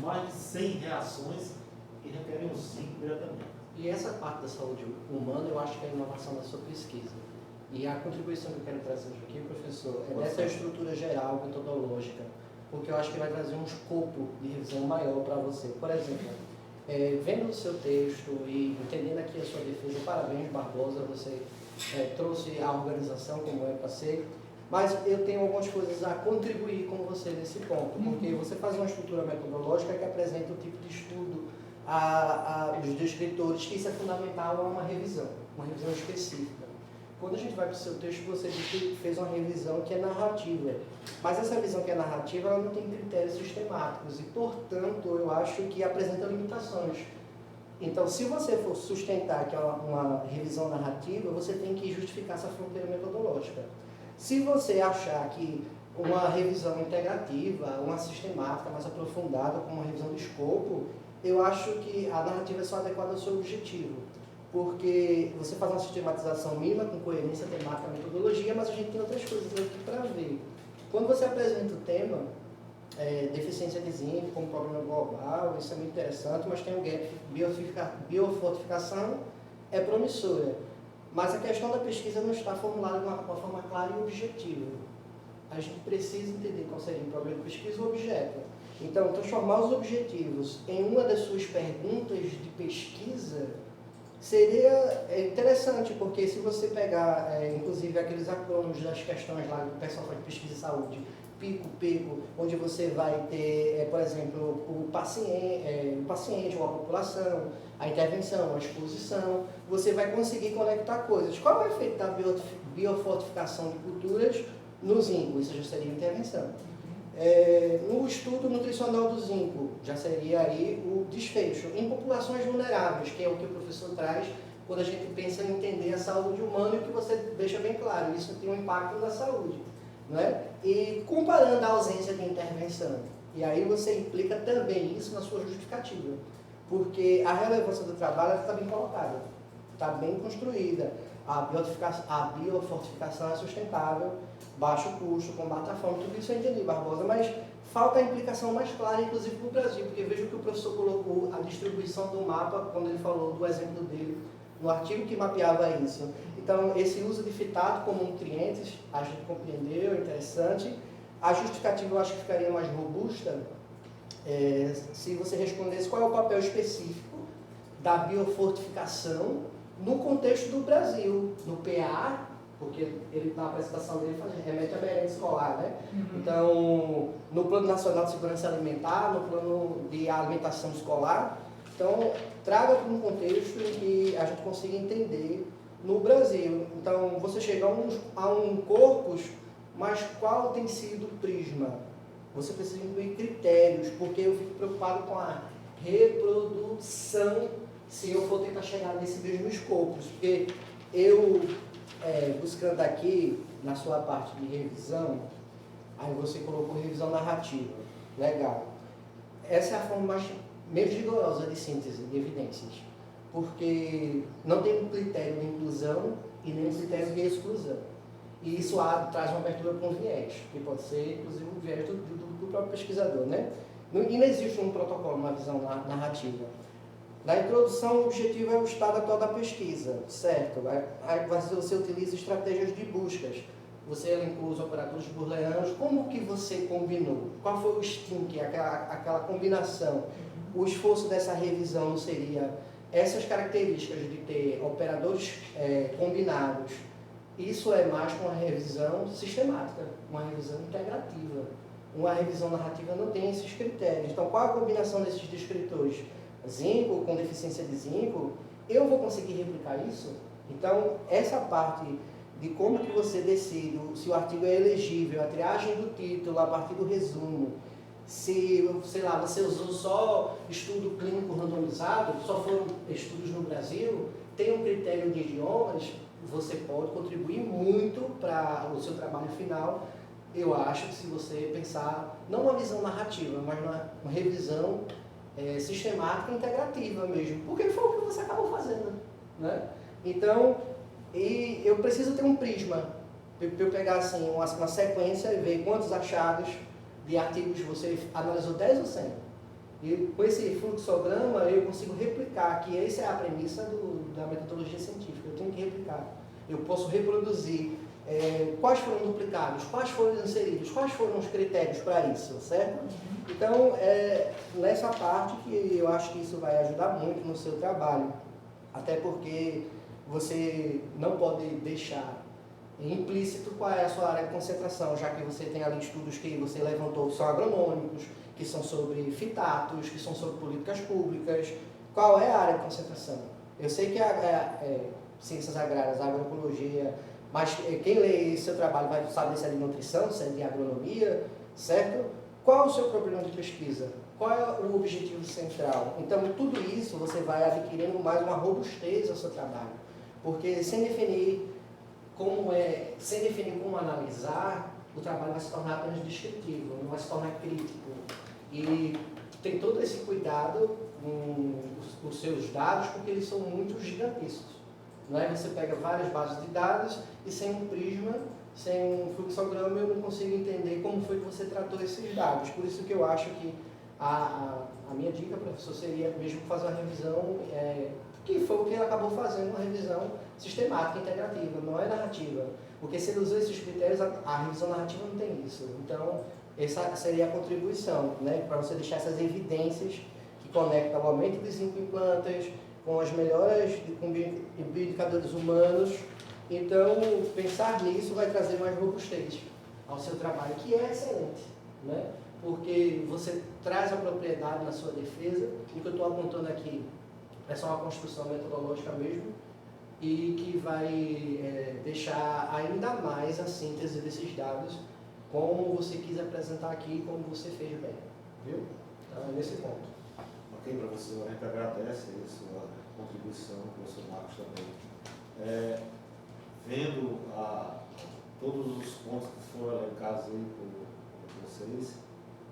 mais de 100 reações que requerem o zinco diretamente. E essa parte da saúde humana, eu acho que é a inovação da sua pesquisa. E a contribuição que eu quero trazer aqui, professor, é dessa estrutura geral, metodológica, porque eu acho que vai trazer um escopo de revisão maior para você. Por exemplo, vendo o seu texto e entendendo aqui a sua defesa, parabéns, Barbosa, você trouxe a organização como é para ser, mas eu tenho algumas coisas a contribuir com você nesse ponto, porque você faz uma estrutura metodológica que apresenta o tipo de estudo aos descritores, que isso é fundamental a uma revisão específica. Quando a gente vai para o seu texto, você diz que fez uma revisão que é narrativa, mas essa revisão que é narrativa, ela não tem critérios sistemáticos e, portanto, eu acho que apresenta limitações. Então, se você for sustentar que é uma revisão narrativa, você tem que justificar essa fronteira metodológica. Se você achar que uma revisão integrativa, uma sistemática mais aprofundada, como uma revisão de escopo, eu acho que a narrativa é só adequada ao seu objetivo. Porque você faz uma sistematização mínima, com coerência temática, metodologia, mas a gente tem outras coisas aqui para ver. Quando você apresenta o tema, deficiência de zinco como problema global, isso é muito interessante, mas tem um gap, biofortificação é promissora. Mas a questão da pesquisa não está formulada de uma forma clara e objetiva. A gente precisa entender qual seria o problema de pesquisa e o objeto. Então, transformar os objetivos em uma das suas perguntas de pesquisa seria interessante, porque se você pegar, inclusive, aqueles acrônimos das questões lá do pessoal faz pesquisa de saúde, PICO, onde você vai ter, por exemplo, o paciente ou a população, a intervenção, a exposição, você vai conseguir conectar coisas. Qual é o efeito da biofortificação de culturas no zinco? Isso já seria intervenção. No estudo nutricional do zinco, já seria aí o desfecho. Em populações vulneráveis, que é o que o professor traz, quando a gente pensa em entender a saúde humana, e o que você deixa bem claro, isso tem um impacto na saúde. Não é? E comparando a ausência de intervenção, e aí você implica também isso na sua justificativa, porque a relevância do trabalho está bem colocada, está bem construída, a biofortificação é sustentável, baixo custo, combate à fome, tudo isso eu entendi, Barbosa, mas falta a implicação mais clara, inclusive para o Brasil, porque vejo que o professor colocou a distribuição do mapa, quando ele falou do exemplo dele, no artigo que mapeava isso. Então, esse uso de fitato como nutrientes, a gente compreendeu, é interessante. A justificativa eu acho que ficaria mais robusta se você respondesse qual é o papel específico da biofortificação no contexto do Brasil, no PA, porque ele, na apresentação dele, remete à merenda escolar, né? Então, no Plano Nacional de Segurança Alimentar, no Plano de Alimentação Escolar. Então, traga para um contexto em que a gente consiga entender no Brasil. Então, você chega a um corpus, mas qual tem sido o prisma? Você precisa incluir critérios, porque eu fico preocupado com a reprodução, se eu for tentar chegar nesse mesmo escopo. Porque eu, buscando aqui, na sua parte de revisão, aí você colocou revisão narrativa. Legal. Essa é a forma menos rigorosa de síntese de evidências, porque não tem um critério de inclusão e nem um critério de exclusão. E isso traz uma abertura para um viés, que pode ser, inclusive, o viés do próprio pesquisador, né? E não existe um protocolo, uma visão narrativa. Na introdução, o objetivo é o estado atual da pesquisa, certo? Aí você utiliza estratégias de buscas. Você elencou os operadores booleanos. Como que você combinou? Qual foi o stink, aquela combinação? O esforço dessa revisão não seria essas características de ter operadores combinados. Isso é mais que uma revisão sistemática, uma revisão integrativa. Uma revisão narrativa não tem esses critérios. Então, qual a combinação desses descritores? Zinco, com deficiência de zinco, eu vou conseguir replicar isso? Então, essa parte de como que você decide se o artigo é elegível, a triagem do título a partir do resumo, se, sei lá, você usou só estudo clínico randomizado, só foram estudos no Brasil, tem um critério de idiomas, você pode contribuir muito para o seu trabalho final. Eu acho que se você pensar, não uma visão narrativa, mas uma revisão sistemática e integrativa mesmo, porque foi o que você acabou fazendo, né? Então, eu preciso ter um prisma, para eu pegar assim, uma sequência e ver quantos achados de artigos você analisou 10 ou 100. E com esse fluxograma eu consigo replicar, que essa é a premissa da metodologia científica, eu tenho que replicar. Eu posso reproduzir quais foram duplicados, quais foram inseridos, quais foram os critérios para isso, certo? Então, nessa parte que eu acho que isso vai ajudar muito no seu trabalho, até porque você não pode deixar implícito qual é a sua área de concentração, já que você tem ali estudos que você levantou que são agronômicos, que são sobre fitatos, que são sobre políticas públicas. Qual é a área de concentração? Eu sei que ciências agrárias, agroecologia, mas quem lê seu trabalho vai saber se é de nutrição, se é de agronomia, certo? Qual é o seu problema de pesquisa? Qual é o objetivo central? Então, tudo isso você vai adquirindo mais uma robustez ao seu trabalho, porque sem definir como analisar, o trabalho vai se tornar apenas descritivo, não vai se tornar crítico. E tem todo esse cuidado com os seus dados, porque eles são muito gigantescos. Não é? Você pega várias bases de dados e sem um prisma, sem um fluxograma, eu não consigo entender como foi que você tratou esses dados. Por isso que eu acho que a minha dica, professor, seria mesmo fazer uma revisão, que foi o que ele acabou fazendo, uma revisão sistemática, integrativa, não é narrativa. Porque se ele usou esses critérios, a revisão narrativa não tem isso. Então, essa seria a contribuição, né, para você deixar essas evidências que conectam o aumento de zinco em plantas com as melhoras com bioindicadores humanos. Então, pensar nisso vai trazer mais robustez ao seu trabalho, que é excelente, né? Porque você traz a propriedade na sua defesa, e o que eu estou apontando aqui é só uma construção metodológica mesmo, e que vai deixar ainda mais a síntese desses dados, como você quis apresentar aqui, como você fez bem, viu? Então, é nesse ponto. Ok, professor, a gente agradece a sua contribuição, o professor Marcos também. Vendo todos os pontos que foram elencados aí por vocês,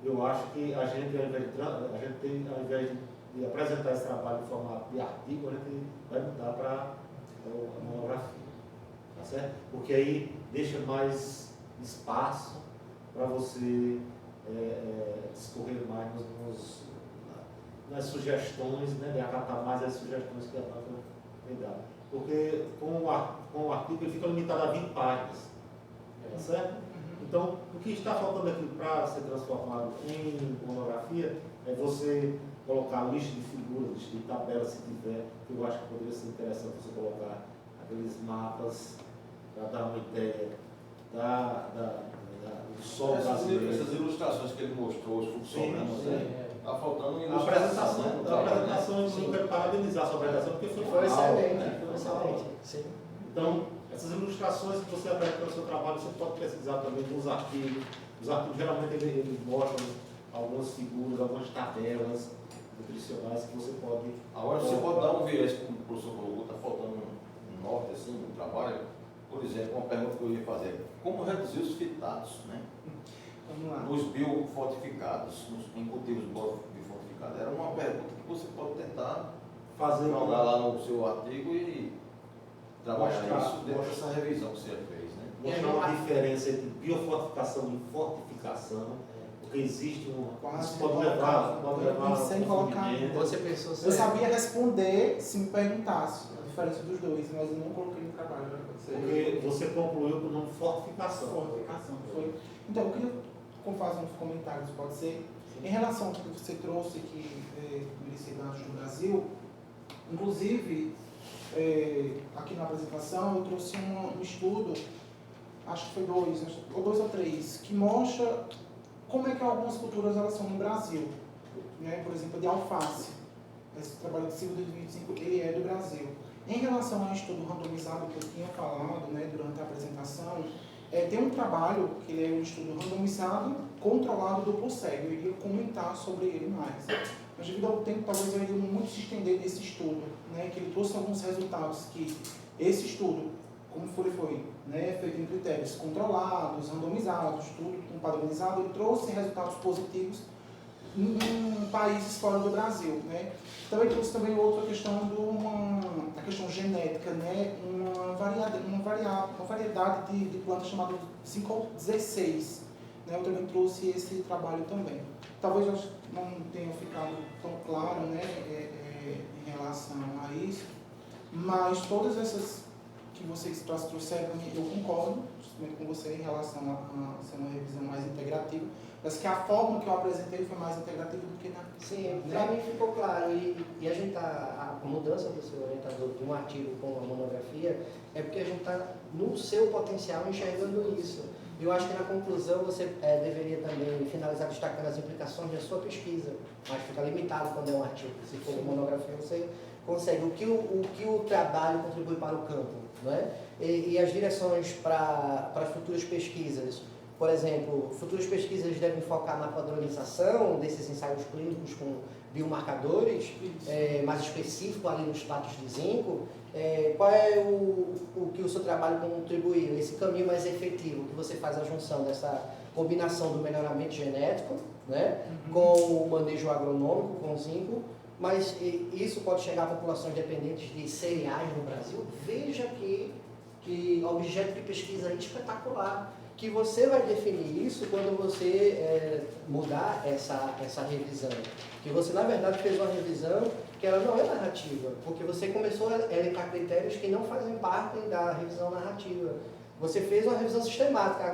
eu acho que a gente, ao invés de apresentar esse trabalho em formato de artigo, a gente vai mudar para a monografia, tá certo? Porque aí deixa mais espaço para você discorrer mais nas sugestões, né, de acatar mais as sugestões que a banca tem dado. Porque com o artigo ele fica limitado a 20 páginas, tá certo? Então, o que está faltando aqui para ser transformado em monografia é você colocar lista de figuras, lista de tabelas, se tiver, que eu acho que poderia ser interessante você colocar aqueles mapas para dar uma ideia do solo brasileiro. Essas ilustrações que ele mostrou, os fluxogramas, está faltando a apresentação eu quero parabenizar a sua apresentação, porque foi excelente, né? foi excelente. Sim. Então, essas ilustrações que você apresenta no seu trabalho, você pode pesquisar também nos artigos. Os artigos geralmente eles mostram algumas figuras, algumas tabelas nutricionais que você pode... Agora você pode dar um viés, como o professor colocou, está faltando um norte assim no trabalho. Por exemplo, uma pergunta que eu ia fazer: como reduzir os fitatos, né? Vamos lá. Nos biofortificados, em cultivos biofortificados? Era uma pergunta que você pode tentar fazer jogar lá no seu artigo e trabalhar isso dentro mostrar. dessa revisão que você fez, né? Mostrar uma diferença entre biofortificação e fortificação, porque existe Quase pode levar sem colocar. Você pensou Eu sabia responder se me perguntasse a diferença dos dois, mas eu não coloquei no trabalho. Porque você concluiu com o nome fortificação. Fortificação, foi. Então, eu queria fazer uns comentários, pode ser? Em relação ao que você trouxe aqui do Universidade do Brasil, inclusive, aqui na apresentação, eu trouxe um estudo, acho que foi dois ou três, que mostra como é que algumas culturas elas são no Brasil. Né? Por exemplo, de alface. Esse trabalho de Silva de 2005, ele é do Brasil. Em relação ao estudo randomizado que eu tinha falado, né, durante a apresentação, tem um trabalho que ele é um estudo randomizado, controlado duplo cego. Eu iria comentar sobre ele mais. Mas devido ao tempo, talvez eu iria muito se estender nesse estudo, né, que ele trouxe alguns resultados que esse estudo, como foi né, feito em critérios controlados, randomizados, tudo padronizado, ele trouxe resultados positivos em países fora do Brasil, né? Também trouxe também outra questão a questão genética, né? Uma variedade de plantas chamada 516, né? Eu também trouxe esse trabalho também. talvez não tenha ficado tão claro, né, em relação a isso, mas todas essas que vocês trouxeram, eu concordo justamente com você em relação a ser uma revisão mais integrativa. Mas que a forma que eu apresentei foi mais integrativa do que na... Sim, para mim ficou claro. E a gente tá, a mudança do seu orientador de um artigo com uma monografia é porque a gente está no seu potencial enxergando isso. Eu acho que na conclusão você deveria também finalizar destacando as implicações da sua pesquisa, mas fica limitado quando é um artigo. Se for uma monografia, você consegue o que o trabalho contribui para o campo, não é? E as direções para as futuras pesquisas. Por exemplo, futuras pesquisas devem focar na padronização desses ensaios clínicos com biomarcadores, mais específico ali nos status de zinco. Qual é o que o seu trabalho contribuiu? Esse caminho mais efetivo, que você faz a junção dessa combinação do melhoramento genético, né, com o manejo agronômico, com o zinco, mas isso pode chegar a populações dependentes de cereais no Brasil. Veja que objeto de pesquisa espetacular, que você vai definir isso quando você mudar essa revisão. Que você, na verdade, fez uma revisão que ela não é narrativa, porque você começou a elencar critérios que não fazem parte da revisão narrativa. Você fez uma revisão sistemática,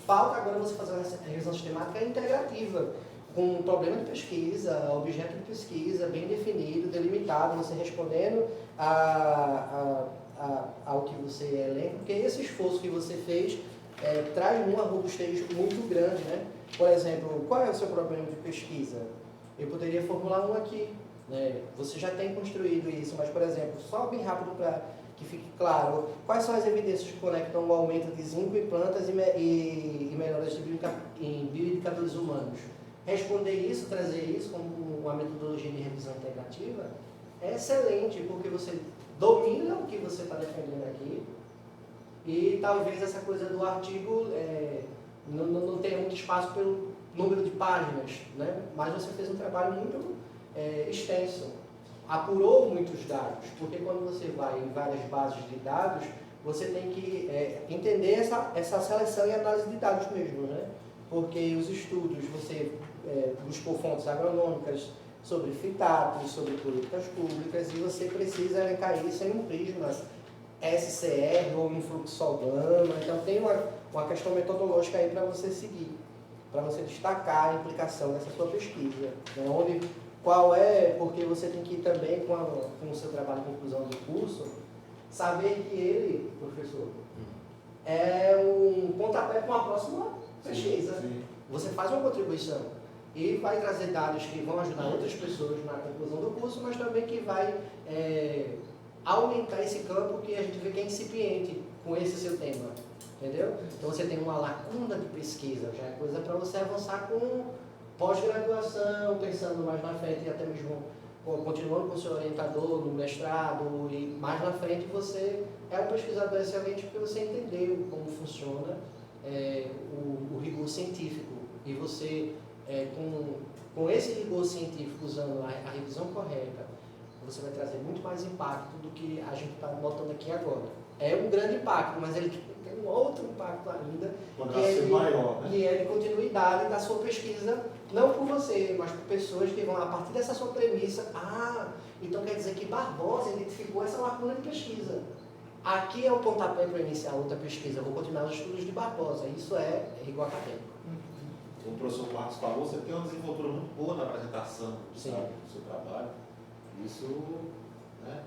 falta você fazer uma revisão sistemática integrativa, com um problema de pesquisa, objeto de pesquisa bem definido, delimitado, você respondendo ao que você elenca, porque esse esforço que você fez traz uma robustez muito grande, né? Por exemplo, qual é o seu problema de pesquisa? Eu poderia formular um aqui, né? Você já tem construído isso, mas, por exemplo, só bem rápido para que fique claro, quais são as evidências que conectam o aumento de zinco em plantas e melhoras em bioindicadores humanos? Responder isso, trazer isso como uma metodologia de revisão integrativa é excelente, porque você domina o que você está defendendo aqui. E talvez essa coisa do artigo não tenha muito espaço pelo número de páginas, né? Mas você fez um trabalho muito extenso, apurou muitos dados, porque quando você vai em várias bases de dados, você tem que entender essa seleção e análise de dados mesmo, né? Porque os estudos, você buscou fontes agronômicas sobre fitatos, sobre políticas públicas, e você precisa elencar isso em um prisma SCR ou um fluxograma. Então tem uma questão metodológica aí para você seguir, para você destacar a implicação dessa sua pesquisa, né? Porque você tem que ir também com o seu trabalho de conclusão do curso, saber que ele, professor, é um pontapé para uma próxima pesquisa. Sim. Você faz uma contribuição e vai trazer dados que vão ajudar outras pessoas na conclusão do curso, mas também que vai aumentar esse campo que a gente vê que é incipiente com esse seu tema, entendeu? Então você tem uma lacuna de pesquisa, já é coisa para você avançar com pós-graduação, pensando mais na frente e até mesmo continuando com o seu orientador no mestrado, e mais na frente você é um pesquisador excelente porque você entendeu como funciona o rigor científico, e você com esse rigor científico, usando a revisão correta, você vai trazer muito mais impacto do que a gente está notando aqui agora. É um grande impacto, mas ele tem um outro impacto ainda, maior, né? que é de continuidade da sua pesquisa, não por você, mas por pessoas que vão, a partir dessa sua premissa, então quer dizer que Barbosa identificou essa lacuna de pesquisa. Aqui é o pontapé para iniciar outra pesquisa, eu vou continuar os estudos de Barbosa, isso é rigor acadêmico. Como o professor Marcos falou, você tem uma desenvoltura muito boa na apresentação do seu trabalho. Isso, né,